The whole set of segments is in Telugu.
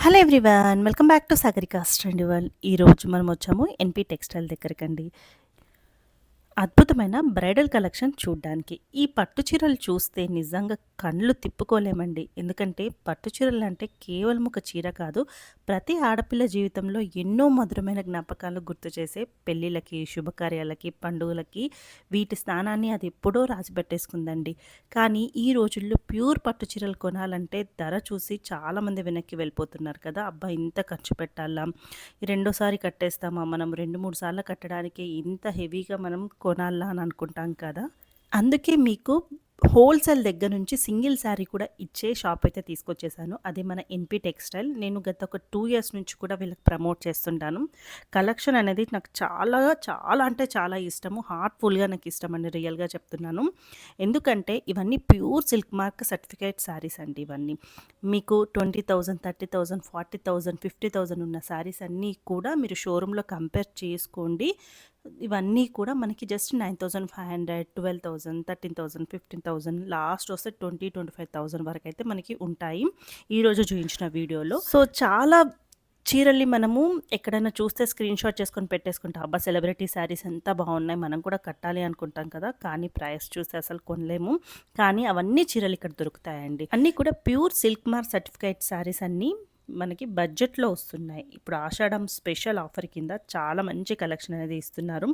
Hello everyone, welcome back to Sagarika's trendy world. ఈరోజు మనం వచ్చాము ఎన్పి టెక్స్టైల్ దగ్గరకండి. అద్భుతమైన బ్రైడల్ కలెక్షన్ చూడ్డానికి. ఈ పట్టు చీరలు చూస్తే నిజంగా కళ్ళు తిప్పుకోలేమండి. ఎందుకంటే పట్టు చీరలు అంటే కేవలం ఒక చీర కాదు, ప్రతి ఆడపిల్ల జీవితంలో ఎన్నో మధురమైన జ్ఞాపకాలు గుర్తు చేసే పెళ్ళిళ్ళకి, శుభకార్యాలకి, పండుగలకి వీటి స్థానాన్ని అది ఎప్పుడో రాసిపెట్టేసుకుందండి. కానీ ఈ రోజుల్లో ప్యూర్ పట్టు చీరలు కొనాలంటే ధర చూసి చాలామంది వెనక్కి వెళ్ళిపోతున్నారు కదా. అబ్బా, ఇంత ఖర్చు పెట్టాలా, రెండోసారి కట్టేస్తామా, మనం 2-3 సార్లు కట్టడానికి ఇంత హెవీగా మనం కొనాలా అని అనుకుంటాం కదా. అందుకే మీకు హోల్సేల్ దగ్గర నుంచి సింగిల్ శారీ కూడా ఇచ్చే షాప్ అయితే తీసుకొచ్చేసాను. అది మన ఎన్పి టెక్స్టైల్. నేను గత ఒక 2 ఇయర్స్ నుంచి కూడా వీళ్ళకి ప్రమోట్ చేస్తుంటాను. కలెక్షన్ అనేది నాకు చాలా చాలా అంటే చాలా ఇష్టము. హార్ట్ఫుల్గా నాకు ఇష్టం అండి, రియల్గా చెప్తున్నాను. ఎందుకంటే ఇవన్నీ pure silk mark certificate saris అండి. ఇవన్నీ మీకు 20,000, 30,000, 40,000, 50,000 ఉన్న శారీస్ అన్నీ కూడా మీరు షోరూంలో కంపేర్ చేసుకోండి. ఇవన్నీ కూడా మనకి జస్ట్ 9,500, 12,000, 13,000, 15,000, లాస్ట్ వస్తే 20,000-25,000 వరకు అయితే మనకి ఉంటాయి ఈరోజు చూపించిన వీడియోలో. సో చాలా చీరల్ని మనము ఎక్కడైనా చూస్తే స్క్రీన్ షాట్ చేసుకొని పెట్టేసుకుంటాం. అబ్బా, సెలబ్రిటీ శారీస్ ఎంత బాగున్నాయి, మనం కూడా కట్టాలి అనుకుంటాం కదా. కానీ ప్రైస్ చూస్తే అసలు కొనలేము. కానీ అవన్నీ చీరలు ఇక్కడ దొరుకుతాయండి. అన్నీ కూడా pure silk mark certificate saris అన్నీ మనకి బడ్జెట్లో వస్తున్నాయి. ఇప్పుడు ఆషాఢం స్పెషల్ ఆఫర్ కింద చాలా మంచి కలెక్షన్ అనేది ఇస్తున్నారు.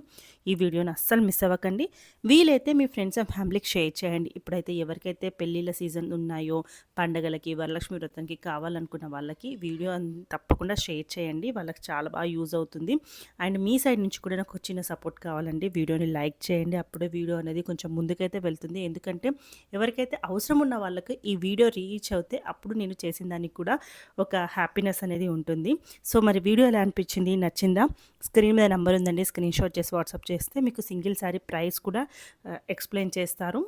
ఈ వీడియోని అస్సలు మిస్ అవ్వకండి. వీలైతే మీ ఫ్రెండ్స్ అండ్ ఫ్యామిలీకి షేర్ చేయండి. ఇప్పుడైతే ఎవరికైతే పెళ్ళిళ్ళ సీజన్ ఉన్నాయో, పండగలకి, వరలక్ష్మి వ్రతానికి కావాలనుకున్న వాళ్ళకి వీడియో తప్పకుండా షేర్ చేయండి. వాళ్ళకి చాలా బాగా యూజ్ అవుతుంది. అండ్ మీ సైడ్ నుంచి కూడా నాకు చిన్న సపోర్ట్ కావాలండి. వీడియోని లైక్ చేయండి. అప్పుడే వీడియో అనేది కొంచెం ముందుకైతే వెళ్తుంది. ఎందుకంటే ఎవరికైతే అవసరం ఉన్న వాళ్ళకి ఈ వీడియో రీచ్ అవుతే అప్పుడు నేను చేసిన దానికి కూడా ఒక హ్యాపీనెస్ అనేది ఉంటుంది. సో మరి వీడియో ఎలా అనిపించింది, నచ్చిందా? స్క్రీన్ మీద నెంబర్ ఉందండి, స్క్రీన్ షాట్ చేసి వాట్సాప్ చేస్తే మీకు సింగిల్ శారీ ప్రైస్ కూడా ఎక్స్ప్లెయిన్ చేస్తారు.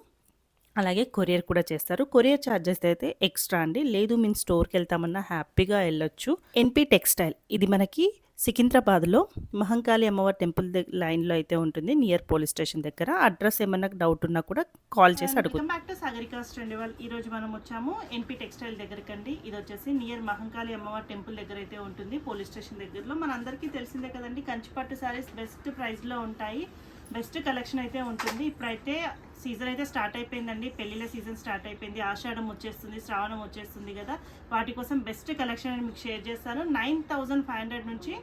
అలాగే కొరియర్ కూడా చేస్తారు. కొరియర్ ఛార్జెస్ అయితే ఎక్స్ట్రా అండి. లేదు మేము స్టోర్కి వెళ్తామన్నా హ్యాపీగా వెళ్ళొచ్చు. ఎన్పి టెక్స్టైల్ ఇది మనకి సికింద్రాబాద్లో మహంకాళి అమ్మవారి టెంపుల్ లైన్లో అయితే ఉంటుంది, నియర్ పోలీస్ స్టేషన్ దగ్గర. అడ్రస్ ఏమన్నా డౌట్ ఉన్నా కూడా కాల్ చేసి అడుగు. Welcome back to Sagarika's trendy world. ఈ రోజు మనం వచ్చాము ఎన్పి టెక్స్టైల్ దగ్గరకండి. ఇది వచ్చేసి నియర్ మహంకాళి అమ్మవారి టెంపుల్ దగ్గర అయితే ఉంటుంది, పోలీస్ స్టేషన్ దగ్గరలో. మనందరికీ తెలిసిందే కదండి, కంచిపట్టు శారీస్ బెస్ట్ ప్రైస్లో ఉంటాయి, బెస్ట్ కలెక్షన్ అయితే ఉంటుంది. ఇప్పుడైతే సీజన్ అయితే స్టార్ట్ అయిపోయిందండి, పెళ్ళిళ్ళ సీజన్ స్టార్ట్ అయిపోయింది. ఆషాఢం వచ్చేస్తుంది, శ్రావణం వచ్చేస్తుంది కదా. వాటి కోసం బెస్ట్ కలెక్షన్ అని మీకు షేర్ చేస్తాను. 9,500 నుంచి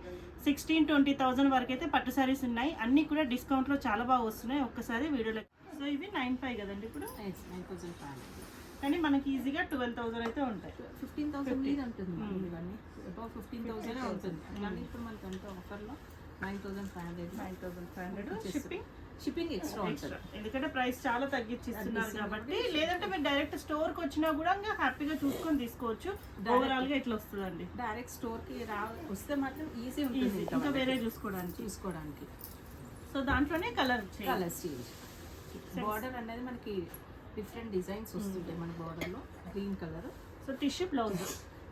16,000-20,000 వరకు అయితే పట్టు శారీస్ ఉన్నాయి. అన్నీ కూడా డిస్కౌంట్లో చాలా బాగా వస్తున్నాయి. ఒక్కసారి వీడియోలో. సో ఇవి 9,500 కదండి ఇప్పుడు. 9,500 కానీ మనకి ఈజీగా 12,000 అయితే ఉంటాయి. 15,000 ఉంటుంది. ఇవన్నీ అబౌవ్ 15,000 ఉంటుంది. కానీ ఇప్పుడు మనకి అంత ఆఫర్లో 9,500 షిప్పింగ్ ఎక్స్ట్రా ఉంటుంది. ఎందుకంటే ప్రైస్ చాలా తగ్గించిస్తున్నారు కాబట్టి. లేదంటే మీరు డైరెక్ట్ స్టోర్కి వచ్చినా కూడా ఇంకా హ్యాపీగా చూసుకొని తీసుకోవచ్చు. ఓవరాల్ గా ఇట్లా వస్తుందండి. డైరెక్ట్ స్టోర్కి వస్తే మాత్రం ఈజీ ఉంటుంది, ఇంకా వేరే చూసుకోవడానికి. సో దాంట్లోనే కలర్స్ చేంజ్. బార్డర్ అనేది మనకి డిఫరెంట్ డిజైన్స్ వస్తుంటాయి మన బార్డర్లో. Green colour. So tissue blouse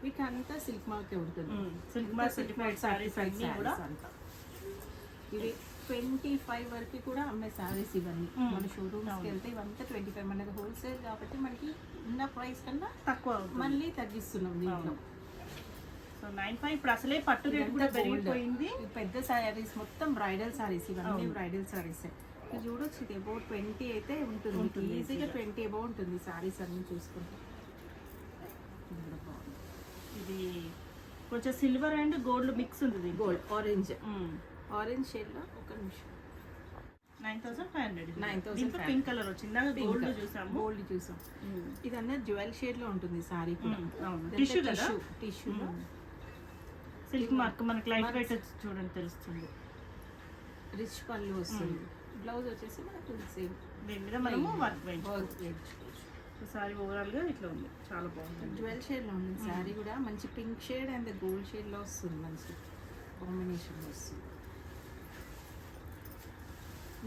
వీటి అంతా సిల్క్ మార్కే ఉంటుంది. సిల్క్ మార్క్ సర్టిఫైడ్ సారీస్ అన్నీ కూడా అంతా ఇవి 25 వరకు కూడా అమ్మే శారీస్. ఇవన్నీ మన షోరూమ్స్కి వెళ్తే ఇవంతా 25. మనది హోల్సేల్ కాబట్టి మనకి ఉన్న ప్రైస్ కన్నా తక్కువ మళ్ళీ తగ్గిస్తున్నాం దీంట్లో. సో 9,500 ఇప్పుడు అసలే పట్టు రేట్ కూడా పెరిగిపోయింది. పెద్ద శారీస్ మొత్తం బ్రైడల్ శారీస్, ఇవన్నీ బ్రైడల్ శారీస్. ఇది చూడొచ్చు, ఇది అబౌట్ 20 అయితే ఉంటుంది. ఈజీగా 20 అబౌవ్ ఉంటుంది శారీస్ అన్ని చూసుకుంటే. ఇది కొంచెం సిల్వర్ అండ్ గోల్డ్ మిక్స్ ఉంది. గోల్డ్ ఆరెంజ్ షేడ్లో. ఒక నిమిషం. 9,500 పింక్ కలర్ వచ్చింది. గోల్డ్ చూసాం. ఇదన్నా జ్యువెల్ షేడ్ లో ఉంటుంది సారీ కూడా. టిష్యూ సిల్క్ మార్క్ మనకి లైట్ వెయిట్ చూడండి తెలుస్తుంది. రిచ్ పళ్ళు వస్తుంది. బ్లౌజ్ వచ్చేసి మనకు సేమ్ దీని మీద మనము వర్క్ సారీ ఓవరాల్ గా ఇట్లా ఉంది, చాలా బాగుంది. జ్యువెల్ షేడ్ లో ఉంది సారీ కూడా. మంచి pink shade and gold shade లో వస్తుంది, మంచి కాంబినేషన్ లో వస్తుంది.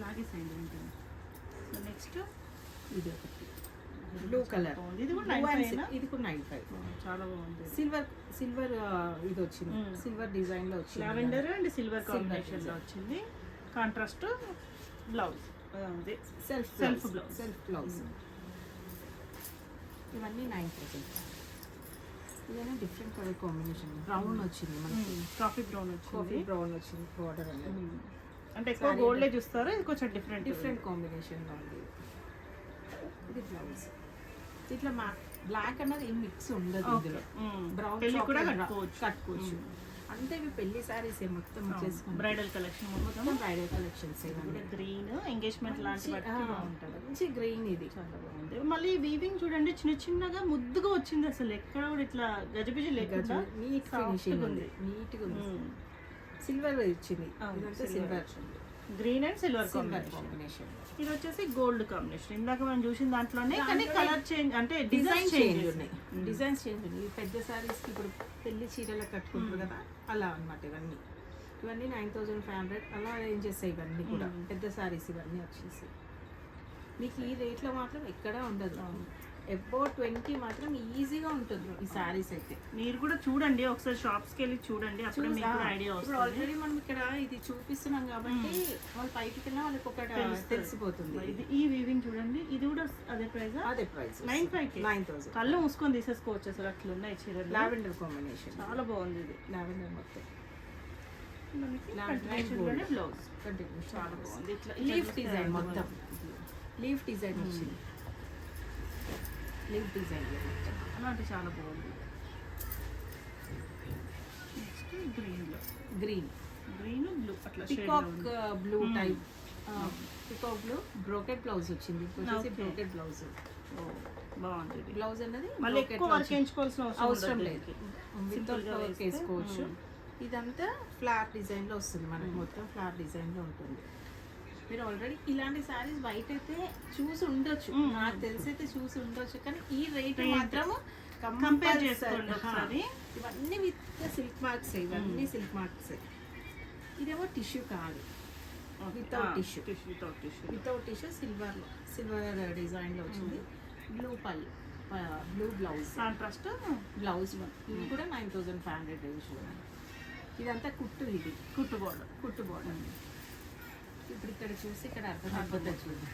లాగేసేయండి ఉంటుంది. సో నెక్స్ట్ ఇది ఒకటి బ్లూ కలర్. ఇది కూడా 9,500. చాలా బాగుంది. సిల్వర్ ఇది వచ్చింది, సిల్వర్ డిజైన్ లో వచ్చింది. లావెండర్ అండ్ సిల్వర్ కాంబినేషన్ లో వచ్చింది. Contrast blouse, self blouse. ఇవన్నీ 9,000. ఇదైనా డిఫరెంట్ కలర్ కాంబినేషన్ బ్రౌన్ వచ్చింది మనకి కాఫీ బ్రౌన్ కాఫీ వచ్చింది. బ్రౌన్ వచ్చింది బార్డర్ అనేది అంటే ఎక్కువ గోల్డే చూస్తారు, ఇది కొంచెం డిఫరెంట్ డిఫరెంట్ కాంబినేషన్లో ఉంది. ఇది బ్లౌజ్ ఇట్లా బ్లాక్ అన్నది ఏం మిక్స్ ఉండదు ఇందులో. బ్రౌన్ పెళ్లి కూడా కట్టుకోవచ్చు. అంటే ఇవి పెళ్లి సారీస్ మొత్తం వచ్చేసుకుంటాం. బ్రైడల్ కలెక్షన్ మొత్తం బ్రైడల్ కలెక్షన్స్ ఇవన్నీ. గ్రీన్ ఎంగేజ్మెంట్ లాంటి వాటికి బాగుంటుంది. మంచి గ్రీన్ ఇది. చాలా బాగుంది. మళ్ళీ వీవింగ్ చూడండి, చిన్న చిన్నగా ముద్దుగా వచ్చింది, అసలు ఎక్కడ కూడా ఇట్లా గజిబిజి లేకుండా నీట్ ఫినిషింగ్ ఉంది, నీట్గా ఉంది. సిల్వర్ ఇచ్చింది, ఇదంతా silver green and silver combination. ఇది వచ్చేసి గోల్డ్ కాంబినేషన్. ఇందాక మనం చూసిన దాంట్లోనే కానీ కలర్ చేంజ్ అంటే డిజైన్ చేంజ్ ఉన్నాయి. డిజైన్స్ చేంజ్ ఉన్నాయి. పెద్ద సారీస్కి ఇప్పుడు పెళ్లి చీరలు కట్టుకుంటారు కదా, అలా అన్నమాట. ఇవన్నీ 9500 అలా రేంజ్ చేస్తాయి. ఇవన్నీ కూడా పెద్ద సారీస్ ఇవన్నీ వచ్చేసి మీకు ఈ రేట్లో మాత్రం ఎక్కడా ఉండదు. అబౌట్ 20 మాత్రం ఈజీగా ఉంటుంది ఈ సారీస్ అయితే. మీరు కూడా చూడండి, ఒకసారి షాప్స్కి వెళ్ళి చూడండి, అప్పుడు మీకు ఐడియా ఇప్పుడు వస్తుంది. ఆల్రెడీ మనం ఇక్కడ ఇది చూపిస్తున్నాం కాబట్టి వాళ్ళు పైకి వెళ్ళినా వాళ్ళకి ఒకటి తెలిసిపోతుంది. ఇది ఈ వీవింగ్ చూడండి, ఇది కూడా అదే ప్రైస్. అదే ప్రైస్ 9500. కళ్ళు మూసుకొని తీసేసుకోవచ్చు అసలు, అట్లా ఉన్నాయి చీరలు. లావెండర్ కాంబినేషన్ చాలా బాగుంది ఇది. లావెండర్ మొత్తం బ్లౌజ్ చాలా బాగుంది. ఇట్లా లీఫ్ డిజైన్ మొత్తం లీఫ్ డిజైన్ వచ్చింది. లీఫ్ డిజైన్ అలాంటి చాలా బాగుంది. నెక్స్ట్ గ్రీన్లో గ్రీన్ బ్లూ అట్లా peacock blue type. Peacock blue brocade blouse వచ్చింది. వచ్చేసి బ్రోకెట్ బ్లౌజ్ బాగుంది. ఇది బ్లౌజ్ అన్నది మళ్ళీ ఎక్కువ వర్క్ వేయించుకోవాల్సిన అవసరం లేదు. వితౌట్ వర్క్ వేసుకోవచ్చు. ఇదంతా ఫ్లాట్ డిజైన్లో వస్తుంది మనకి. మొత్తం ఫ్లాట్ డిజైన్లో ఉంటుంది. మీరు ఆల్రెడీ ఇలాంటి శారీస్ బయట అయితే చూసి ఉండొచ్చు, నాకు తెలిసి అయితే చూసి ఉండొచ్చు. కానీ ఈ రేట్ మాత్రం కంపేర్ చేసుకోండి ఒకసారి. ఇవన్నీ విత్ సిల్క్ మార్క్స్. ఇవన్నీ సిల్క్ మార్క్స్. ఇదేమో టిష్యూ కాదు, without tissue. Without tissue silver డిజైన్లో వచ్చింది. Blue blue blouse contrast blouse. ఇది కూడా 9500 రేంజ్లో. ఇదంతా కుట్టు. ఇది కుట్టు బోర్డర్. ఇప్పుడు ఇక్కడ చూసి ఇక్కడ అర్థమైపోతుంది చూడండి.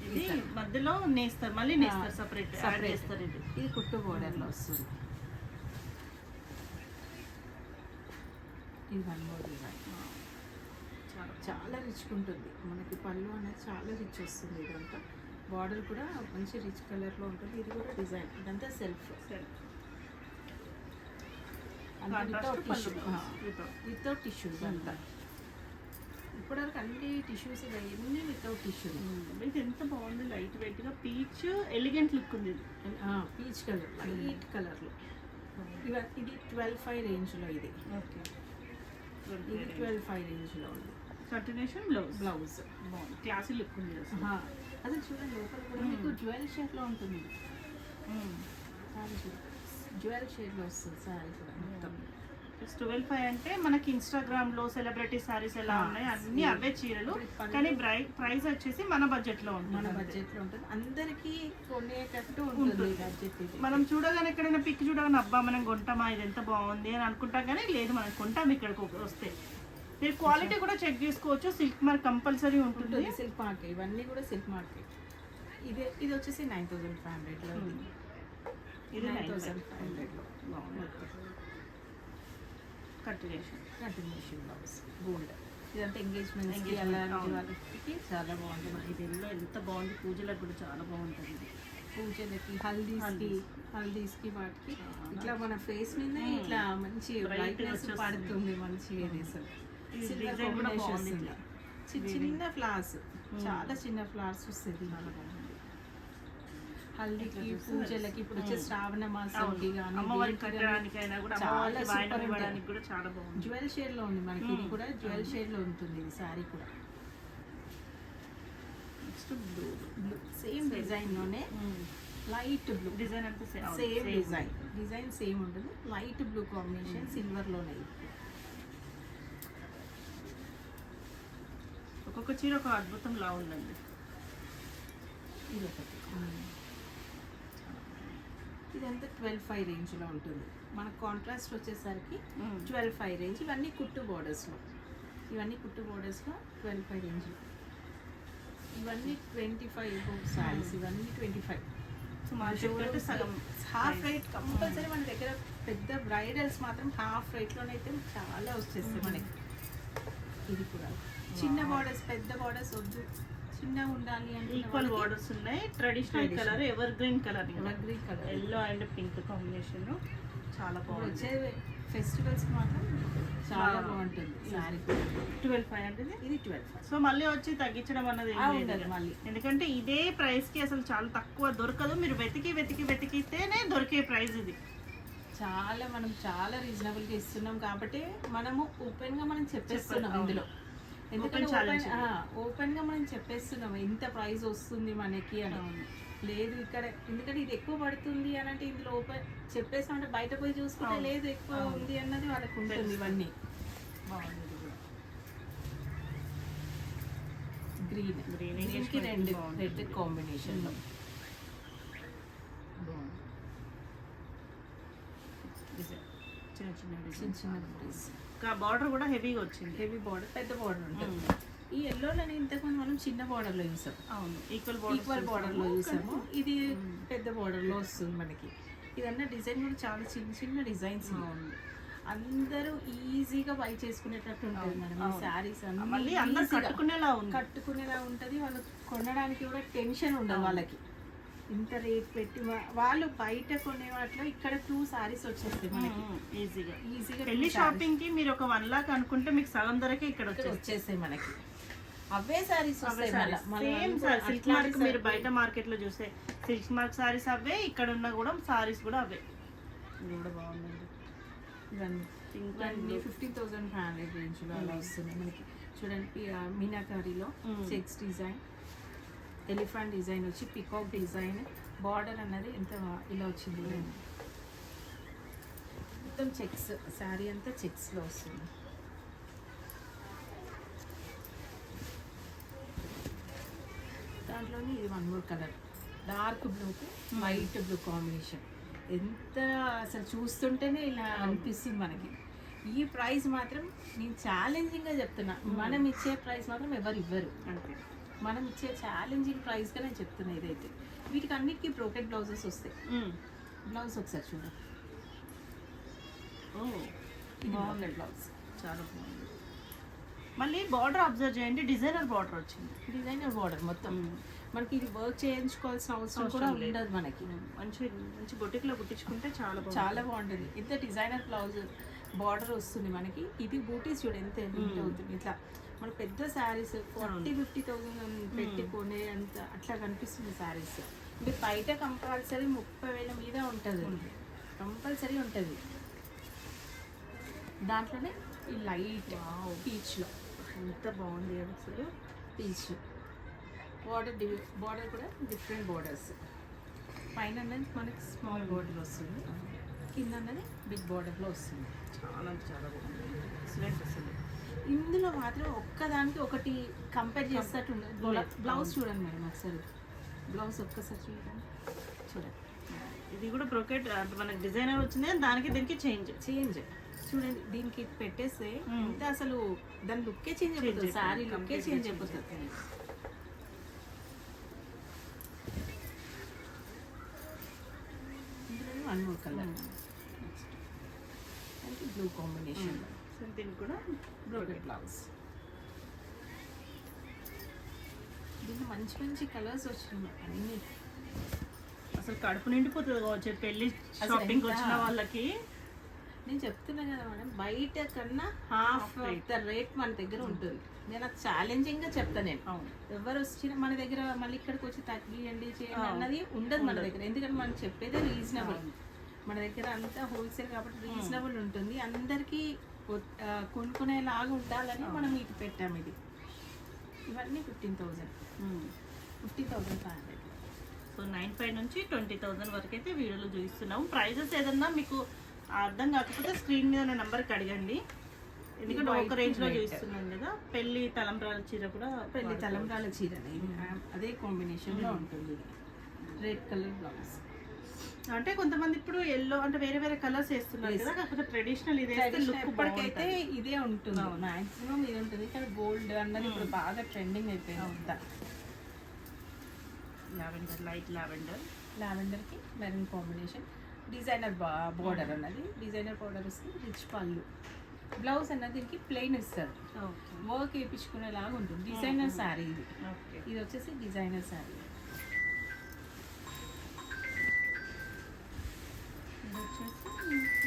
ఇది మధ్యలో నేస్తారు, మళ్ళీ నేస్తారు, సపరేట్ చేస్తారు. ఇది కుట్టు బోర్డర్లో వస్తుంది. ఇది వన్ మోర్ డిజైన్. చాలా రిచ్ ఉంటుంది మనకి. పళ్ళు అనేది చాలా రిచ్ వస్తుంది. ఇదంతా బార్డర్ కూడా మంచి రిచ్ కలర్లో ఉంటుంది. ఇది కూడా డిజైన్. ఇదంతా సెల్ఫ్ వితౌట్ టిష్యూ. ఇదంతా ఇప్పటివరకు అన్ని టిష్యూస్ ఇవన్నీ వితౌట్ టిష్యూ. ఇది ఎంత బాగుంది, లైట్ వెయిట్గా పీచ్ ఎలిగెంట్ లుక్ ఉంది. పీచ్ కలర్, లైట్ కలర్లో. ఇది 12,500 రేంజ్లో. ఇది ఓకే, ఇది 12,500 రేంజ్లో ఉంది. కంటిన్యూషన్ బ్లౌజ్ బాగుంది, క్లాసీ లుక్ ఉంది అసలు. అదే చూడండి, లోపల కూడా మీకు జ్యువెల్ షేప్లో ఉంటుంది. జ్యువెల్ షేడ్లో వస్తుంది సారీ కూడా మొత్తం. 12,500 అంటే మనకి ఇన్స్టాగ్రామ్ లో సెలబ్రిటీ సారీస్ ఎలా ఉన్నాయి అన్ని అవే చీరలు, కానీ ప్రైస్ వచ్చేసి మన బడ్జెట్ లో ఉంటుంది. మన బడ్జెట్ లో ఉంటుంది, అందరికి కొనేటట్టు ఉంటుంది బడ్జెట్. మనం చూడగానే ఎక్కడైనా పిక్ చూడగానే అబ్బా మనం కొంటామా ఇది ఎంత బాగుంది అని అనుకుంటాం, కానీ లేదు మనం కొంటాం ఇక్కడికి వస్తే. మీరు క్వాలిటీ కూడా చెక్ చేసుకోవచ్చు. సిల్క్ మార్క్ కంపల్సరీ ఉంటుంది. సిల్క్ మార్క్ ఇవన్నీ కూడా సిల్క్ మార్క్. ఇది వచ్చేసి 9500 లో. ఇది 9500 లో బాగుంది. Continuation blouse gold. ఇదంతా ఎంగేజ్మెంట్స్కి అలాంటి వాళ్ళకి చాలా బాగుంటుంది. ఇది ఎంత బాగుంది, పూజలకు కూడా చాలా బాగుంటుంది. పూజలకి హల్దీస్కి వాటికి ఇట్లా మన ఫేస్ మీద ఇట్లా మంచి బ్రైట్నెస్ పడుతుంది. మంచిగా ఇది అసలు సిల్వర్ కాంబినేషన్ వస్తుంది. చిన్న ఫ్లవర్స్, చాలా చిన్న ఫ్లవర్స్ వస్తుంది. చాలా బాగుంది. హల్దీకి పూజలకి ఇప్పుడు వచ్చే శ్రావణ మాసానికి చాలా బాగుంది. జ్యువెల్ షేడ్ లో ఉంది మనకి. ఇది కూడా జ్యువెల్ షేడ్ లో ఉంటుంది. ఇది సారీ కూడా బ్లూ సేమ్ డిజైన్ లోనే లైట్ బ్లూ డిజైన్ అంటే సేమ్ డిజైన్ సేమ్ ఉంటుంది. లైట్ బ్లూ కాంబినేషన్ సిల్వర్ లోనే. ఒక్కొక్క చీర ఒక అద్భుతం లా ఉందండి. ఇది ఒకటి. ఇదంతా 12,500 రేంజ్లో ఉంటుంది. మన కాంట్రాస్ట్ వచ్చేసరికి 12,500 రేంజ్. ఇవన్నీ కుట్టు బోర్డర్స్లో 12,500 రేంజ్లో. ఇవన్నీ 25 సారీస్. ఇవన్నీ 25. సో మా షోరూమ్ సగం హాఫ్ రేట్ కంపల్సరీ మన దగ్గర పెద్ద బ్రైడల్స్ మాత్రం హాఫ్ రేట్లోనైతే చాలా వచ్చేస్తాయి మనకి. ఇది కూడా చిన్న బార్డర్స్, పెద్ద బార్డర్స్ వద్దు, చిన్నగా ఉండాలి అంటే ఈక్వల్ బార్డర్స్ ఉన్నాయి. Traditional colour, ever green colour, green colour, yellow and pink combination చాలా బాగుంది. వచ్చే ఫెస్టివల్స్కి మాత్రం చాలా బాగుంటుంది శారీ. 12,500 ఇది 12. సో మళ్ళీ వచ్చి తగ్గించడం అన్నది ఏం లేదు ఉండదు కదా. మళ్ళీ, ఎందుకంటే ఇదే ప్రైస్ కి అసలు చాలా తక్కువ దొరకదు. మీరు వెతికితేనే దొరికే ప్రైస్ ఇది. చాలా మనం చాలా రీజనబుల్గా ఇస్తున్నాం కాబట్టి మనము ఓపెన్గా మనం చెప్పేస్తున్నాం ఇందులో. ఎందుకంటే ఓపెన్గా మనం చెప్పేస్తున్నాం ఇంత ప్రైస్ వస్తుంది మనకి అని. లేదు ఇక్కడ ఎందుకంటే ఇది ఎక్కువ పడుతుంది అని అంటే ఇందులో ఓపెన్ చెప్పేసామంటే బయట పోయి చూసుకుంటే లేదు ఎక్కువ ఉంది అన్నది వాళ్ళకు ఉంటుంది. ఇవన్నీ బాగుంది. గ్రీన్కి రెడ్ కాంబినేషన్లో చిన్న చిన్న చిన్న బుటీస్. బార్డర్ కూడా హెవీగా వచ్చింది. హెవీ బార్డర్, పెద్ద బార్డర్ ఉంటుంది. ఈ ఎల్లోలని ఇంతకుముందు మనం చిన్న బార్డర్లో చూసాం. అవును, ఈక్వల్ బార్డర్లో చూసాము. ఇది పెద్ద బార్డర్లో వస్తుంది మనకి. ఇదన్నా డిజైన్ కూడా చాలా చిన్న చిన్న డిజైన్స్. అందరూ ఈజీగా బై చేసుకునేటట్టు ఉంటుంది మనం శారీస్ అన్ని కట్టుకునేలా ఉంటుంది. వాళ్ళు కొనడానికి కూడా టెన్షన్ ఉండదు వాళ్ళకి. ఇంత రేట్ పెట్టి వాళ్ళు బయట కొనే వాటిలో ఇక్కడ 2 సారీస్ వచ్చేస్తాయి మనకి ఈజీగా. పెళ్లి షాపింగ్ కి మీరు ఒక 1 లాక్ అనుకుంటే మీకు సగం ధరకే ఇక్కడ వచ్చేస్తాయి మనకి. అవే సారీస్ సిల్క్ మార్క్ మీరు బయట మార్కెట్ లో చూస్తే సిల్క్ మార్క్ సారీస్ అవే, ఇక్కడ ఉన్న కూడా సారీస్ కూడా అవే. ఇది కూడా బాగుందండి. ఇవన్నీ 15,500 రేంజ్లో అలా వస్తున్నాయి మనకి. చూడండి మీనాకారీలో చెక్స్ డిజైన్, ఎలిఫెంట్ డిజైన్ వచ్చి పికాక్ డిజైన్, బార్డర్ అన్నది ఎంత ఇలా వచ్చింది. మొత్తం చెక్స్, శారీ అంతా చెక్స్లో వస్తుంది. దాంట్లోని ఇది 1 మోర్ కలర్, డార్క్ బ్లూకి వైట్ బ్లూ కాంబినేషన్. ఎంత అసలు చూస్తుంటేనే ఇలా అనిపిస్తుంది మనకి. ఈ ప్రైస్ మాత్రం నేను ఛాలెంజింగ్గా చెప్తున్నా, మనం ఇచ్చే ప్రైస్ మాత్రం ఎవరు ఇవ్వరు. అంటే మనం ఇచ్చే ఛాలెంజింగ్ ప్రైస్గా నేను చెప్తున్నా. ఇదైతే వీటికి అన్నిటికీ బ్రోకెట్ బ్లౌజెస్ వస్తాయి. బ్లౌజ్ ఒకసారి చూడండి, బ్రోకెట్ బ్లౌజ్ చాలా బాగుంది. మళ్ళీ బార్డర్ అబ్జర్వ్ చేయండి, డిజైనర్ బార్డర్ వచ్చింది. డిజైనర్ బార్డర్ మొత్తం మనకి ఇది వర్క్ చేయించుకోవాల్సిన అవసరం కూడా ఉండదు మనకి. మంచి బొటిక్లో కుట్టించుకుంటే చాలా బాగుంటుంది. ఇంత డిజైనర్ బ్లౌజ్ బార్డర్ వస్తుంది మనకి. ఇది బూటీస్ చూడు ఎంత అవుతుంది. ఇట్లా మన పెద్ద శారీస్ 40,000-50,000 పెట్టి కొనే అంత అట్లా కనిపిస్తుంది శారీస్. మీరు బయట కంపల్సరీ 30,000 మీద ఉంటుంది, కంపల్సరీ ఉంటుంది. దాంట్లోనే ఈ లైట్ పీచ్లో ఎంత బాగుంది అసలు. పీచ్ బార్డర్ కూడా డిఫరెంట్ బార్డర్స్. పైన అన్నది మనకి స్మాల్ బార్డర్ వస్తుంది, కింద అన్నది బిగ్ బార్డర్లో వస్తుంది. చాలా చాలా బాగుంది అసలు. ఇందులో మాత్రం ఒక్కదానికి ఒకటి కంపేర్ చేసేటట్టు ఉండదు. బ్లౌజ్ చూడండి మేడం ఒకసారి, బ్లౌజ్ ఒక్కసారి చూడండి. ఇది కూడా బ్రోకెట్ మనకి డిజైనర్ వచ్చింది, దానికి దీనికి చేంజ్ చూడండి. దీనికి పెట్టేస్తే ఇంత అసలు దాని లుక్కే చేంజ్ అయిపోతుంది, శారీ లుక్కే చేంజ్ అయిపోతుంది. One more colour blue combination. దీనికి కూడా బ్రోకెట్ బ్లౌజ్. దీంట్లో మంచి మంచి కలర్స్ వచ్చినాయి అన్ని. అసలు కడుపు నిండిపోతుంది కావచ్చు పెళ్లి షాపింగ్ వచ్చిన వాళ్ళకి. నేను చెప్తున్నా కదా మేడం, బయట కన్నా హాఫ్ ద రేట్ మన దగ్గర ఉంటుంది. నేను అది ఛాలెంజింగ్గా చెప్తాను. నేను ఎవరు వచ్చినా మన దగ్గర మళ్ళీ ఇక్కడికి వచ్చి తగ్గియండి చేయండి అన్నది ఉండదు మన దగ్గర. ఎందుకంటే మనం చెప్పేదే రీజనబుల్. మన దగ్గర అంతా హోల్సేల్ కాబట్టి రీజనబుల్ ఉంటుంది. అందరికీ కొనుక్కునేలాగా ఉండాలని మనం ఇది పెట్టాము. ఇది ఇవన్నీ 15,500. సో 9,500 నుంచి 20,000 వరకు అయితే వీడియోలో చూపిస్తున్నాము. ప్రైజెస్ ఏదన్నా మీకు అర్థం కాకపోతే స్క్రీన్ మీద నా నెంబర్కి అడగండి. ఎందుకంటే ఒక రేంజ్లో చూపిస్తున్నాం కదా. పెళ్లి తలంబ్రాల చీర కూడా అదే కాంబినేషన్లో ఉంటుంది. Red colour blouse. అంటే కొంతమంది ఇప్పుడు ఎల్లో అంటే వేరే వేరే కలర్స్ వేస్తున్నారు కదా, కాకపోతే ట్రెడిషనల్ ఇప్పటికైతే ఇదే ఉంటుంది, మాక్సిమం ఇది ఉంటుంది. కానీ గోల్డ్ అన్నది ఇప్పుడు బాగా ట్రెండింగ్ అయిపోయింది. లావెండర్, లైట్ లావెండర్కి మెరూన్ కాంబినేషన్. డిజైనర్ బార్డర్ అన్నది డిజైనర్ బార్డర్ వస్తుంది, రిచ్ పళ్ళు. బ్లౌజ్ అన్నది దీనికి ప్లెయిన్ ఇస్తారు, ఓకే వర్క్ వేయించుకునేలాగా ఉంటుంది. డిజైనర్ శారీ ఇది. ఓకే. ఇది వచ్చేసి డిజైనర్ శారీ. ఇది వచ్చేసి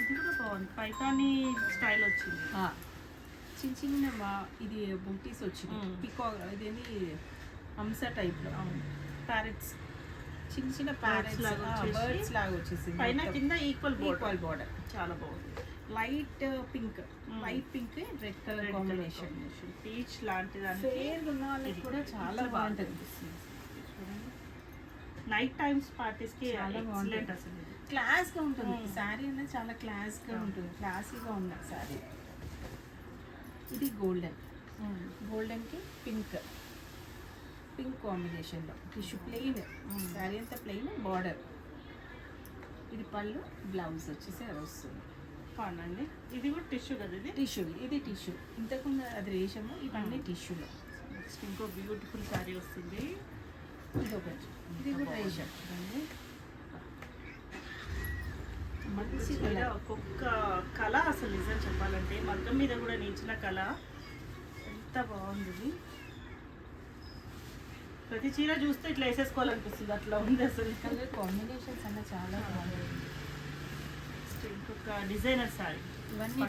ఇది కూడా బాగుంది, పైతానీ స్టైల్ వచ్చింది. చిన్న చిన్న ఇది బూటీస్ వచ్చింది, పికో ఇదేంటి హంస టైప్లో ప్యారెట్స్, చిన్న చిన్న ప్యారెట్స్ లాగా బర్డ్స్ లాగా వచ్చేసింది. పైన కింద ఈక్వల్ బార్డర్ చాలా బాగుంది. Light pink, light pink red colour combination. Peach లాంటి ఫేర్ ఉన్న వాళ్ళకి కూడా చాలా బాగుంటుంది. నైట్ టైమ్స్ పార్టీస్ కి చాలా బాగుంటుంది. అసలు క్లాస్ గా ఉంటుంది శారీ అనేది, చాలా క్లాస్ గా ఉంటుంది, క్లాసీగా ఉంది శారీ. ఇది గోల్డెన్, గోల్డెన్ కి పింక్, పింక్ కాంబినేషన్ లో టిష్యూ ప్లెయిన్, శారీ అంతా ప్లెయిన్, బార్డర్. ఇది పళ్ళు, బ్లౌజ్ వచ్చేసి అది వస్తుంది. బాగుందండి. ఇది కూడా టిష్యూ కదా, ఇది టిష్యూ, ఇది టిష్యూ. ఇంతకుముందు అది రేషము, ఇవన్నీ టిష్యూలో. నెక్స్ట్ ఇంకో బ్యూటిఫుల్ శారీ వస్తుంది. ఇది ఒకటి, ఇది కూడా రేషం. మంచి చీర కలర్. ఒక్కొక్క కళ అసలు నిజం చెప్పాలంటే మగ్గం మీద కూడా నేర్చిన కళ ఎంత బాగుంది ఇది. ప్రతి చీర చూస్తే ఇట్లా వేసేసుకోవాలనిపిస్తుంది, అట్లా ఉంది అసలు. కలర్ కాంబినేషన్స్ అన్న చాలా బాగుంది. నెక్స్ట్ ఇంకొక డిజైనర్ శారీ. ఇవన్నీ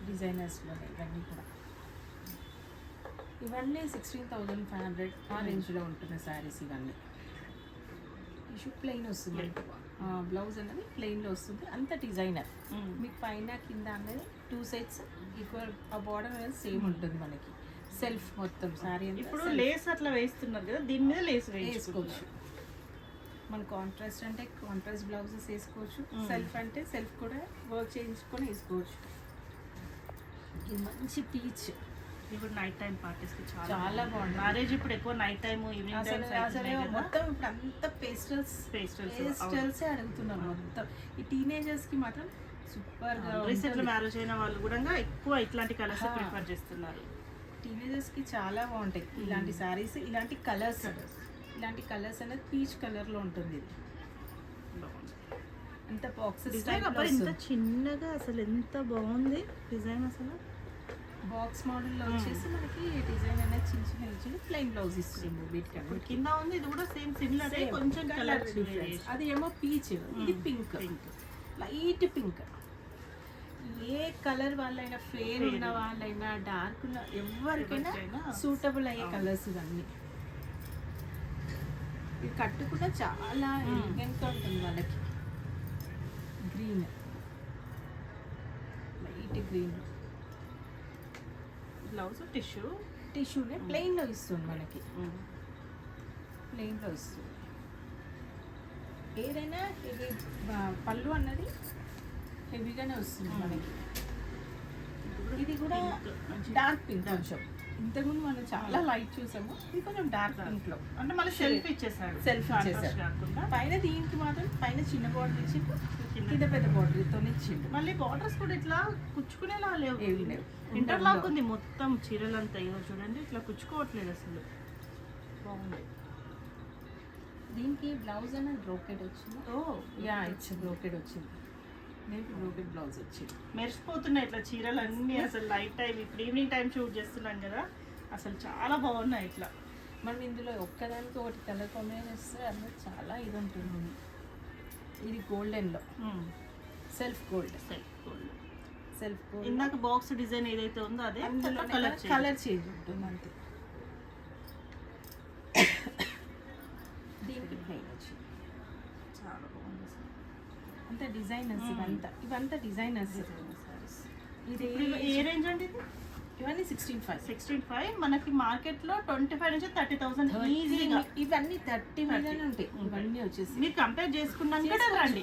డిజైనర్స్లోనే ఇవన్నీ కూడా. ఇవన్నీ 16,500 ఆ రేంజ్లో ఉంటున్న శారీస్ ఇవన్నీ. టిష్యూ ప్లెయిన్ వస్తుంది, బ్లౌజ్ అనేది ప్లెయిన్లో వస్తుంది, అంత డిజైనర్. మీకు పైన కింద అనేది 2 సైడ్స్ ఈక్వల్, ఆ బార్డర్ అనేది సేమ్ ఉంటుంది మనకి. సెల్ఫ్ మొత్తం శారీ అంతా ఇప్పుడు లేస్ అట్లా వేస్తున్నారు కదా, దీని మీద లేస్ వేసుకోవచ్చు. మన కాంట్రాస్ట్ అంటే కాంట్రాస్ట్ బ్లౌజెస్ వేసుకోవచ్చు, సెల్ఫ్ అంటే సెల్ఫ్ కూడా వర్క్ చేయించుకొని వేసుకోవచ్చు. ఇది మంచి పీచ్. ఇప్పుడు నైట్ టైం పార్టీస్ కి చాలా బాగుంది. మ్యారేజ్ ఇప్పుడు ఎక్కువ నైట్ టైం, ఈవినింగ్ అసలు మొత్తం ఇప్పుడు అంతా పేస్టల్స్ అడుగుతున్నాం మొత్తం. ఈ టీనేజర్స్ కి మాత్రం సూపర్ గా. రీసెంట్ మ్యారేజ్ అయిన వాళ్ళు కూడా ఎక్కువ ఇట్లాంటి కలర్స్ ప్రిఫర్ చేస్తున్నారు. టీనేజర్స్ కి చాలా బాగుంటాయి ఇలాంటి శారీస్, ఇలాంటి కలర్స్. ఇలాంటి కలర్స్ అనేది పీచ్ కలర్ లో ఉంటుంది. ఇది అంత బాక్సెస్ ఇంత చిన్నగా అసలు ఎంత బాగుంది డిజైన్ అసలు. బాక్స్ మోడల్లో వచ్చేసి మనకి డిజైన్ అనేది చిన్న చిన్న ఇచ్చి ప్లెయిన్ బ్లౌజ్ ఇస్తుంది. వీటికి కింద ఉంది, ఇది కూడా సేమ్ సిమిలర్, కొంచెం కలర్ డిఫరెన్స్. అది ఏమో పీచ్, ఇది పింక్, లైట్ పింక్. ఏ కలర్ వాళ్ళైనా, ఫేర్ ఉన్న వాళ్ళైనా, డార్క్ ఉన్న ఎవరికైనా సూటబుల్ అయ్యే కలర్స్ ఇవన్నీ. ఇది కట్టుకున్న చాలా ఎలిగెంట్గా ఉంటుంది వాళ్ళకి. Green, light green. బ్లౌజ్ టిష్యూనే ప్లెయిన్లో ఇస్తుంది మనకి, ప్లెయిన్లో ఇస్తుంది. ఏదైనా ఇది పళ్ళు అన్నది హెవీగానే వస్తుంది మనకి. ఇది కూడా డార్క్ పింక్ కొంచెం. ఇంతకుముందు మనం చాలా లైట్ చూసాము, ఇది కొంచెం డార్క్ పింక్ లో. అంటే మళ్ళీ సెల్ఫ్ ఇచ్చేసాడు, కాకుండా పైన దీనికి మాత్రం పైన చిన్న బార్డర్ ఇచ్చిండు, కింద పెద్ద బార్డర్తో ఇచ్చిండు. మళ్ళీ బార్డర్స్ కూడా ఇట్లా కుచ్చుకునేలా లేవు, ఏవి లేవు. ఇంటర్లాక్ ఉంది మొత్తం చీరలంతా. ఇదో చూడండి, ఇట్లా కుచ్చుకోవట్లేదు అసలు. బాగుంది. దీనికి బ్లౌజ్ అనేది బ్రోకెడ్ వచ్చింది. ఇట్స్ బ్రోకెడ్ వచ్చింది. దీనికి బ్రోకెడ్ బ్లౌజ్ వచ్చింది. మెరిసిపోతున్నాయి ఇట్లా చీరలు అన్నీ అసలు. నైట్ టైం, ఇప్పుడు ఈవినింగ్ టైం షూట్ చేస్తున్నాం కదా, అసలు చాలా బాగున్నాయి ఇట్లా. మనం ఇందులో ఒక్కదానికి ఒకటి కలర్ కాంబినేషన్ ఇస్తే అన్నది చాలా ఇది ఉంటుంది. ఇది గోల్డెన్లో సెల్ఫ్ గోల్డ్. ఇందాక బాక్స్ డిజైన్ ఏదైతే ఉందో అదే కలర్ చేంజ్ ఉంటుంది అంతే. దీనికి ప్లెయిన్ వచ్చింది. చాలా బాగుంది అసలు. అంతా డిజైనర్స్, ఇవంతా డిజైనర్స్. ఇది ఏ రేంజ్ అండి ఇది? ఇవన్నీ 16,500. మనకి మార్కెట్ లో 25 నుంచి 30,000 ఈజీగా. ఇవన్నీ 30 మీదనే ఉంటాయి ఇవన్నీ వచ్చేసి. మీరు కంపేర్ చేసుకున్నాక రండి,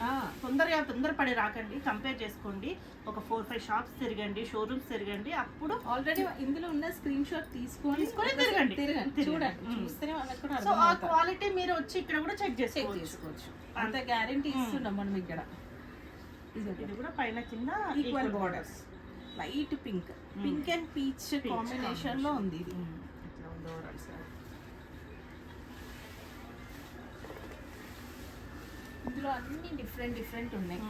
తొందరపడి రాకండి. కంపేర్ చేసుకోండి, ఒక 4-5 షాప్స్ తిరగండి, షోరూమ్స్ తిరగండి. అప్పుడు ఆల్రెడీ ఇందులో ఉన్న స్క్రీన్ షాట్ తీసుకొని తిరగండి, చూడండి. చూస్తేనే వాళ్ళకి కూడా సో ఆ క్వాలిటీ మీరు వచ్చి ఇక్కడ కూడా చెక్ చేసుకోవచ్చు. అంత గ్యారెంటీ ఇస్తున్నాం మనం ఇక్కడ. ఇది కూడా పైన కింద equal borders, light pink and peach combination లో ఉంది. ఇది ఇందులో అన్ని డిఫరెంట్ డిఫరెంట్ ఉన్నాయి.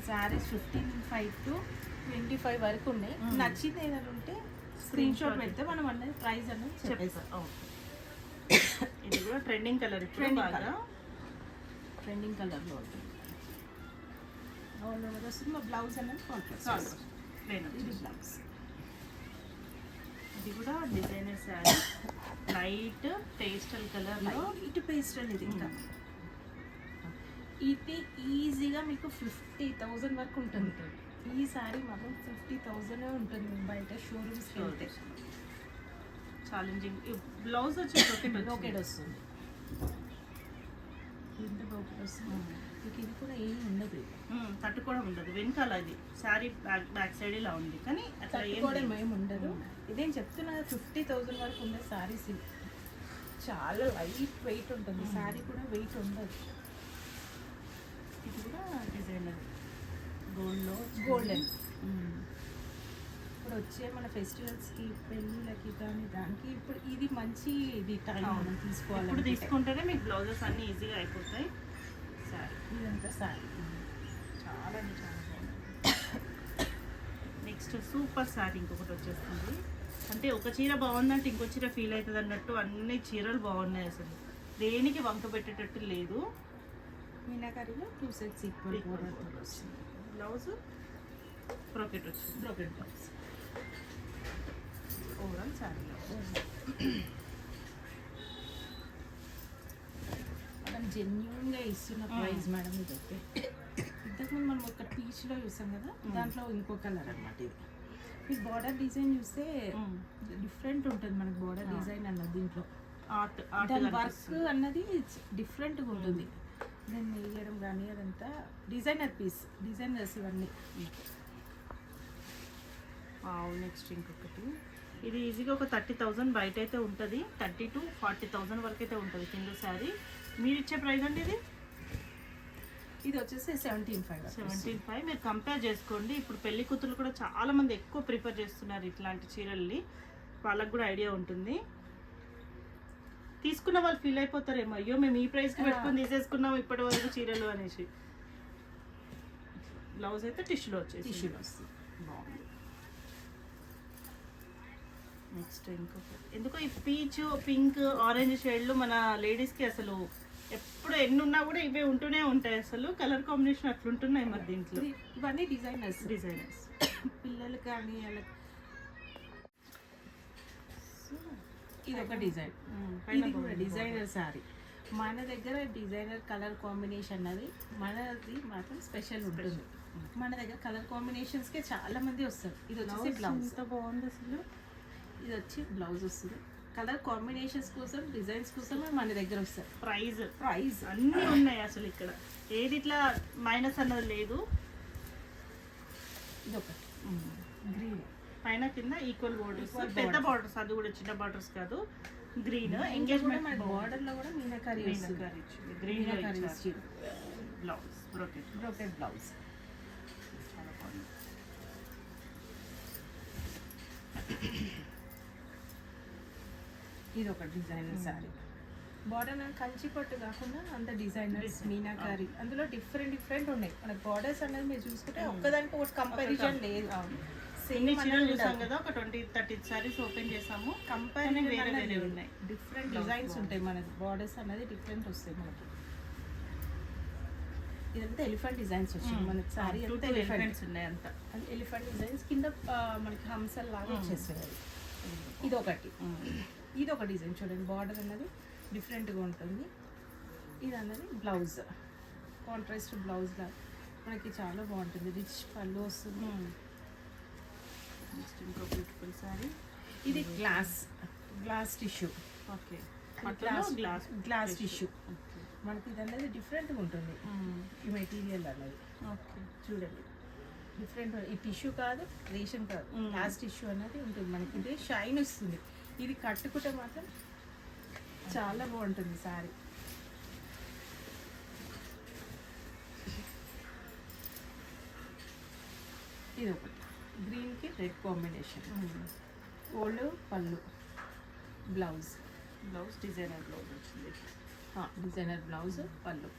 శారీస్ 15 to 25 వరకు ఉన్నాయి. నచ్చింది ఏదైనా ఉంటే స్క్రీన్ షాట్ పెడితే మనం అనేది ప్రైస్ అనేది చెప్పేస్తాం. ఇది కూడా ట్రెండింగ్ కలర్, ట్రెండింగ్ కలర్లో ఉంటుంది. ఆల్ ఓవర్ వస్తుంది. మా బ్లౌజ్ అనేది కాంట్రాస్ట్. ఇది బ్లౌజ్. ఇది కూడా డిజైనర్ శారీ, లైట్ పేస్టల్ కలర్లో. ఇటు పేస్టల్ ఇది ఇంకా ఇది ఈజీగా మీకు 50,000 వరకు ఉంటుంది. ఈ శారీ మాత్రం 50,000 ఉంటుంది బయట షోరూమ్స్కి వెళ్తే. ఛాలెంజింగ్. బ్లౌజ్ వచ్చి బ్రోకెడ్ వస్తుంది. ఇంత బ్రోకెడ్ వస్తుంది. మీకు ఇది కూడా ఏమి ఉండదు, తట్టు కూడా ఉండదు. వెనకాల ఇది శారీ బ్యాక్ సైడ్ ఇలా ఉంది, కానీ అట్లా ఏమి ఉండదు. ఇదేం చెప్తున్నా 50,000 వరకు ఉండే శారీస్ ఇవి. చాలా లైట్ వెయిట్ ఉంటుంది. శారీ కూడా వెయిట్ ఉండదు. ఇది కూడా డిజైనర్ గోల్డ్లో, గోల్డెన్. ఇప్పుడు వచ్చే మన ఫెస్టివల్స్కి, పెళ్ళిళ్ళకి కానీ దానికి ఇప్పుడు ఇది మంచి ఇది టైం మనం తీసుకోవాలి. ఇప్పుడు తీసుకుంటేనే మీకు బ్లౌజెస్ అన్నీ ఈజీగా అయిపోతాయి. శారీ ఇదంతా శారీ చాలా అంటే చాలా బాగుంది. నెక్స్ట్ సూపర్ శారీ ఇంకొకటి వచ్చేస్తుంది. అంటే ఒక చీర బాగుందంటే ఇంకో చీర ఫీల్ అవుతుంది అన్నట్టు అన్ని చీరలు బాగున్నాయి. అసలు దేనికి వంక పెట్టేటట్టు లేదు. మీనాకారిలో 2 sets ఈక్వల్ బోర్డర్ వస్తుంది. బ్లౌజ్ బ్రోకెట్ వచ్చింది, బ్రోకెట్ బ్లౌజ్. ఓవరాల్ శారీలో మనం జెన్యున్గా ఇస్తున్న ప్రైస్ మేడం ఇదైతే. ఇంతకుముందు మనం ఒక పీచ్లో చూసాం కదా, దాంట్లో ఇంకో కలర్ అనమాట ఇది. ఈ బార్డర్ డిజైన్ చూస్తే డిఫరెంట్ ఉంటుంది మనకి. బార్డర్ డిజైన్ అన్నది దీంట్లో దాని వర్క్ అన్నది డిఫరెంట్గా ఉంటుంది. దాన్ని వేయడం కానీ అదంతా డిజైనర్ పీస్, డిజైనర్స్ ఇవన్నీ. నెక్స్ట్ ఇంకొకటి, ఇది ఈజీగా ఒక 30,000 బయట అయితే ఉంటుంది. 30 to 40,000 వరకు అయితే ఉంటుంది కింద శారీ. మీరు ఇచ్చే ప్రైస్ అండి ఇది? ఇది వచ్చేసి 17,500. మీరు కంపేర్ చేసుకోండి. ఇప్పుడు పెళ్లి కూతురు కూడా చాలా మంది ఎక్కువ ప్రిఫర్ చేస్తున్నారు ఇట్లాంటి చీరల్ని. వాళ్ళకు కూడా ఐడియా ఉంటుంది. తీసుకున్న వాళ్ళు ఫీల్ అయిపోతారేమో, అయ్యో మేము ఈ ప్రైస్కి పెట్టుకొని తీసేసుకున్నాం ఇప్పటి వరకు చీరలు అనేసి. బ్లౌజ్ అయితే టిష్యూలో వస్తుంది. బాగుంది. నెక్స్ట్ ఇంకొకటి, ఎందుకో ఈ పీచ్, పింక్, ఆరెంజ్ షేడ్లు మన లేడీస్కి అసలు ఎప్పుడు ఎన్ని ఉన్నా కూడా ఇవే ఉంటూనే ఉంటాయి. అసలు కలర్ కాంబినేషన్ అట్లుంటున్నాయి మరి దీంట్లో. ఇవన్నీ డిజైనర్స్ పిల్లలు కానీ ఇది ఒక డిజైన్. ఇది కూడా డిజైనర్ శారీ. మన దగ్గర డిజైనర్ కలర్ కాంబినేషన్ అది మనది మాత్రం స్పెషల్ ఉంటుంది. మన దగ్గర కలర్ కాంబినేషన్స్కే చాలా మంది వస్తారు. ఇది వచ్చేసి బ్లౌజ్. ఎంత బాగుంది అసలు. ఇది వచ్చి బ్లౌజ్ వస్తుంది. కలర్ కాంబినేషన్స్ కోసం, డిజైన్స్ కోసం మన దగ్గర వస్తారు. ప్రైస్ అన్నీ ఉన్నాయి అసలు. ఇక్కడ ఏది ఇట్లా మైనస్ అన్నది లేదు. ఇది ఒకటి గ్రీన్, పైన కింద ఈక్వల్ బోర్డర్స్, పెద్ద బార్డర్స్, అది కూడా చిన్న బార్డర్స్ కాదు. గ్రీన్ ఎంగేజ్మెంట్ బార్డర్ లో కూడా meenakari green blouse, brocade blouse. చాలా బాగుంది. ఇది ఒక డిజైనర్ శారీ. బార్డర్ కంచి పట్టు కాకుండా అంత డిజైనర్స్ మీనాకారి, అందులో డిఫరెంట్ ఉన్నాయి. మన బార్డర్స్ అనేది మీరు చూసుకుంటే ఒక్కదానికి ఒకటి కంపారిజన్ లేదు. ఎన్ని చీరలు చూసాం కదా, ఒక 20-30 సారీస్ ఓపెన్ చేసాము. కంపారిజన్ వేరే వేరే ఉన్నాయి. డిఫరెంట్ డిజైన్స్ ఉంటాయి. మనకి బార్డర్స్ అనేది డిఫరెంట్ వస్తాయి మనకి. ఇదంతా ఎలిఫెంట్ డిజైన్స్ వచ్చింది మనకి. సారీ అంతా ఎలిఫెంట్స్ ఉన్నాయి. అంతా ఎలిఫెంట్ డిజైన్స్ కింద మనకి హంసల్ లాగా వచ్చేస్తాయి. ఇది ఒకటి. ఇది ఒక డిజైన్ చూడండి. బార్డర్ అన్నది డిఫరెంట్గా ఉంటుంది. ఇది అన్నది బ్లౌజ్, కాంట్రాస్ట్ బ్లౌజ్ లాగా మనకి చాలా బాగుంటుంది. రిచ్ పళ్ళు వస్తుంది. నెక్స్ట్ ఇంకో బ్యూటిఫుల్ సారీ. ఇది glass tissue. Okay, glass tissue మనకి. ఇది అనేది డిఫరెంట్గా ఉంటుంది. ఈ మెటీరియల్ అనేది ఓకే చూడండి డిఫరెంట్. ఈ టిష్యూ కాదు, రేషన్ కాదు, గ్లాస్ టిష్యూ అనేది ఉంటుంది మనకి. ఇది షైన్ వస్తుంది. ఇది కట్టుకుంటే మాత్రం చాలా బాగుంటుంది సారీ. ఇది ఒకటి గ్రీన్కి రెడ్ కాంబినేషన్. గోల్డ్ పళ్ళు, బ్లౌజ్ డిజైనర్ బ్లౌజ్ వచ్చింది. డిజైనర్ బ్లౌజ్, పళ్ళు.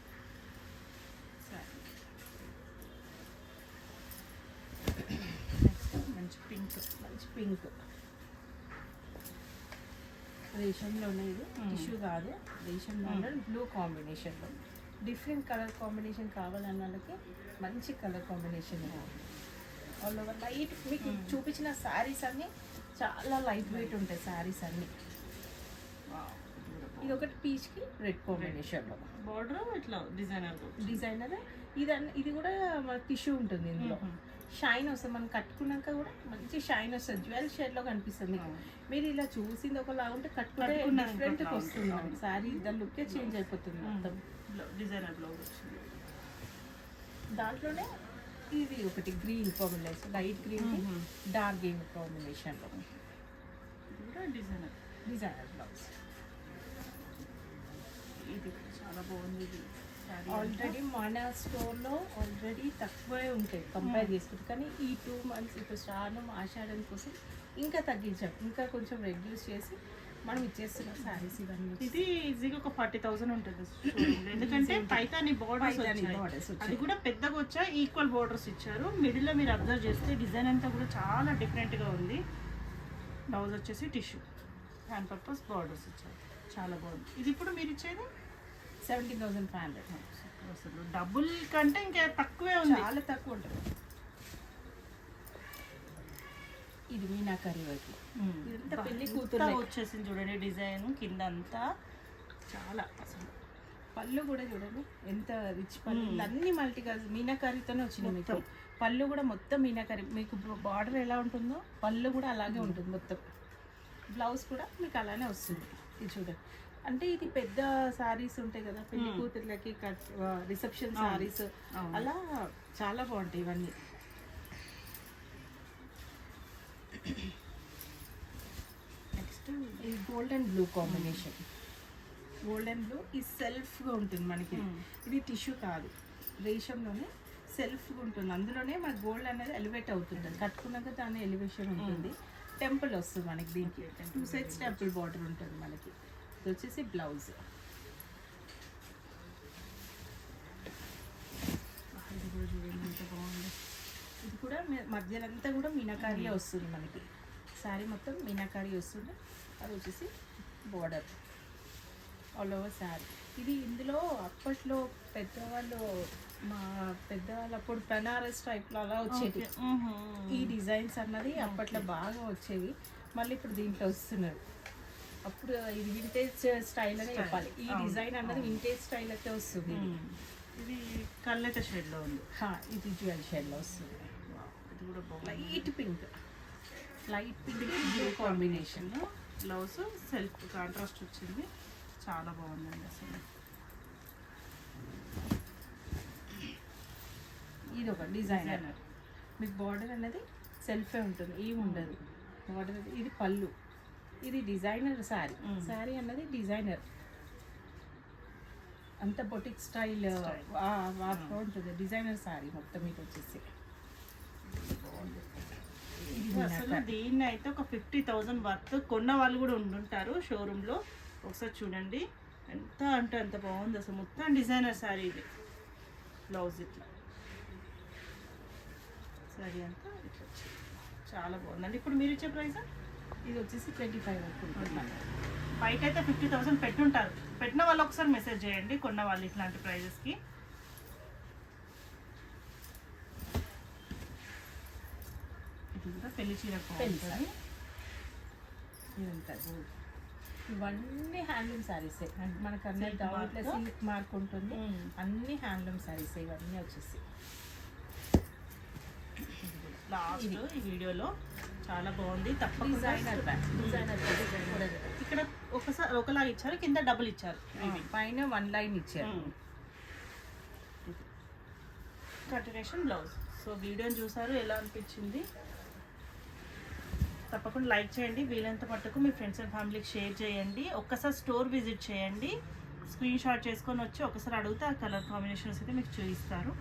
పింక్, రేషన్లోనే ఇది టిష్యూ కాదు, రేషన్లో బ్లూ కాంబినేషన్లో. డిఫరెంట్ కలర్ కాంబినేషన్ కావాలన్న వాళ్ళకి మంచి colour combination. All over light, మీకు చూపించిన శారీస్ అన్నీ చాలా లైట్ వెయిట్ ఉంటాయి శారీస్ అన్నీ. ఇది ఒకటి పీచ్కి రెడ్ కాంబినేషన్లో బార్డర్ ఇట్లా డిజైనర్. ఇది కూడా టిష్యూ ఉంటుంది ఇందులో. షైన్ వస్తుంది, మనం కట్టుకున్నాక కూడా మంచి షైన్ వస్తుంది, జ్యువెల్ షేడ్లో కనిపిస్తుంది మీకు. మీరు ఇలా చూసింది ఒకలా ఉంటే కట్టుకుంటే డిఫరెంట్గా వస్తుంది మనకి శారీ, దాని లుక్కే చేంజ్ అయిపోతుంది మొత్తం. డిజైనర్ బ్లౌజ్ వచ్చింది. దాంట్లోనే ఇది ఒకటి green combination, light green dark green కాంబినేషన్లో ఇది కూడా డిజైనర్ బ్లౌజ్. ఇది చాలా బాగుంది. ఇది ఆల్రెడీ మన స్టోర్లో ఆల్రెడీ తక్కువే ఉంటాయి కంపేర్ చేసుకుంటే, కానీ ఈ 2 months ఇప్పుడు శ్రావణం ఆషాఢం కోసం ఇంకా తగ్గించాం, ఇంకా కొంచెం రెడ్యూస్ చేసి మనం ఇచ్చేస్తున్నాం శారీస్ ఇవన్నీ. ఇది ఈజీగా ఒక 40,000 ఉంటుంది showroom లో. ఎందుకంటే పైతాని బోర్డర్స్ అది కూడా పెద్దగా వచ్చా, ఈక్వల్ బోర్డర్స్ ఇచ్చారు. మిడిల్ లో మీరు అబ్జర్వ్ చేస్తే డిజైన్ అంతా కూడా చాలా డిఫరెంట్ గా ఉంది. బ్లౌజ్ వచ్చేసి టిష్యూ, హ్యాండ్ పర్పస్ బోర్డర్స్ ఇచ్చారు, చాలా బాగుంది. ఇది ఇప్పుడు మీరు ఇచ్చేది 17,500. అసలు డబుల్ కంటే ఇంకా తక్కువే ఉంది, చాలా తక్కువ ఉంటుంది. ఇది మీనాకరి వర్క్, ఇదంతా పెళ్లి కూతురు వచ్చేసింది చూడండి. డిజైన్ కింద అంతా చాలా అసలు. పళ్ళు కూడా చూడండి ఎంత రిచ్ పళ్ళు, అన్ని మల్టీ కలర్స్ మీనాకరితోనే వచ్చినాయి మీకు. పళ్ళు కూడా మొత్తం మీనాకరి, మీకు బార్డర్ ఎలా ఉంటుందో పళ్ళు కూడా అలాగే ఉంటుంది మొత్తం. బ్లౌజ్ కూడా మీకు అలానే వస్తుంది. ఇది చూడండి, అంటే ఇది పెద్ద శారీస్ ఉంటాయి కదా పెళ్లి కూతుర్లకి, రిసెప్షన్ శారీస్, అలా చాలా బాగుంటాయి ఇవన్నీ. నెక్స్ట్ ఇది gold and blue combination. Gold and blue ఈ సెల్ఫ్గా ఉంటుంది మనకి. ఇది టిష్యూ కాదు, రేషంలోనే సెల్ఫ్గా ఉంటుంది. అందులోనే మన గోల్డ్ అనేది ఎలివేట్ అవుతుంది, కట్టుకున్నాక దాని ఎలివేషన్ ఉంటుంది. టెంపుల్ వస్తుంది మనకి, దీనికి 2 sides టెంపుల్ బార్డర్ ఉంటుంది మనకి. ఇది వచ్చేసి బ్లౌజ్. ఇది కూడా చూడండి ఎంత బాగుంది. ఇది కూడా మధ్యలో అంతా కూడా మీనాకారీ వస్తుంది మనకి. శారీ మొత్తం మీనాకారీ వస్తుంది. అది వచ్చేసి బోర్డర్ ఆల్ ఓవర్ శారీ. ఇది ఇందులో అప్పట్లో పెద్దవాళ్ళు, మా పెద్దవాళ్ళు అప్పుడు బనారస్ టైప్లో అలా వచ్చేది. ఈ డిజైన్స్ అన్నది అప్పట్లో బాగా వచ్చేవి, మళ్ళీ ఇప్పుడు దీంట్లో వస్తున్నారు. అప్పుడు ఇది వింటేజ్ స్టైల్ అనే చెప్పాలి. ఈ డిజైన్ అన్నది వింటేజ్ స్టైల్ అయితే వస్తుంది. ఇది కల్లెట షేడ్లో ఉంది, ఇది జ్యువెల్ షేడ్లో వస్తుంది. ఇది కూడా బాగుంది. Light pink blue combination. Blouse self contrast వచ్చింది, చాలా బాగుందండి అసలు. ఇది ఒక డిజైనర్, మీకు బార్డర్ అనేది సెల్ఫే ఉంటుంది, ఏమి ఉండదు బార్డర్. ఇది పళ్ళు, ఇది డిజైనర్ శారీ. శారీ అన్నది డిజైనర్, అంత బొటిక్ స్టైల్ వాటిలో ఉంటుంది. డిజైనర్ శారీ మొత్తం మీకు వచ్చేసి. అసలు దీన్ని అయితే ఒక 50,000 వర్త్ కొన్న వాళ్ళు కూడా ఉండుంటారు షోరూంలో. ఒకసారి చూడండి ఎంత అంటే అంత బాగుంది అసలు. మొత్తం డిజైనర్ శారీ ఇది. బ్లౌజ్ ఇట్లా, శారీ అంతా ఇట్లా వచ్చింది, చాలా బాగుందండి. ఇప్పుడు మీరు ఇచ్చే ప్రైస్ ఇది వచ్చేసి 25 వరకు ఉంటుంది. బయట అయితే 50,000 పెట్టుంటారు. పెట్టిన వాళ్ళు ఒకసారి మెసేజ్ చేయండి, కొన్న వాళ్ళు ఇట్లాంటి ప్రైజెస్కి. ఇది కూడా పెళ్లి చీర పెళ్లి ఇదంతా ఇవన్నీ హ్యాండ్లూమ్ శారీసే మనకు. అన్నీ డౌన్ ప్లస్ సిల్క్ మార్క్ ఉంటుంది, అన్ని హ్యాండ్లూమ్ శారీసే ఇవన్నీ వచ్చేసి. లాస్ట్ ఈ వీడియోలో చాలా బాగుంది. తప్పకుండా ఇక్కడ ఒకసారి ఒకలా ఇచ్చారు, కింద డబుల్ ఇచ్చారు, పైన 1 లైన్ ఇచ్చారు. Continuation blouse. సో వీడియోని చూసారు, ఎలా అనిపించింది తప్పకుండా లైక్ చేయండి. వీలైనంత మట్టుకు మీ ఫ్రెండ్స్ అండ్ ఫ్యామిలీకి షేర్ చేయండి. ఒక్కసారి స్టోర్ విజిట్ చేయండి, స్క్రీన్ షాట్ చేసుకొని వచ్చి ఒకసారి అడిగితే ఆ కలర్ కాంబినేషన్స్ అయితే మీకు చూపిస్తారు.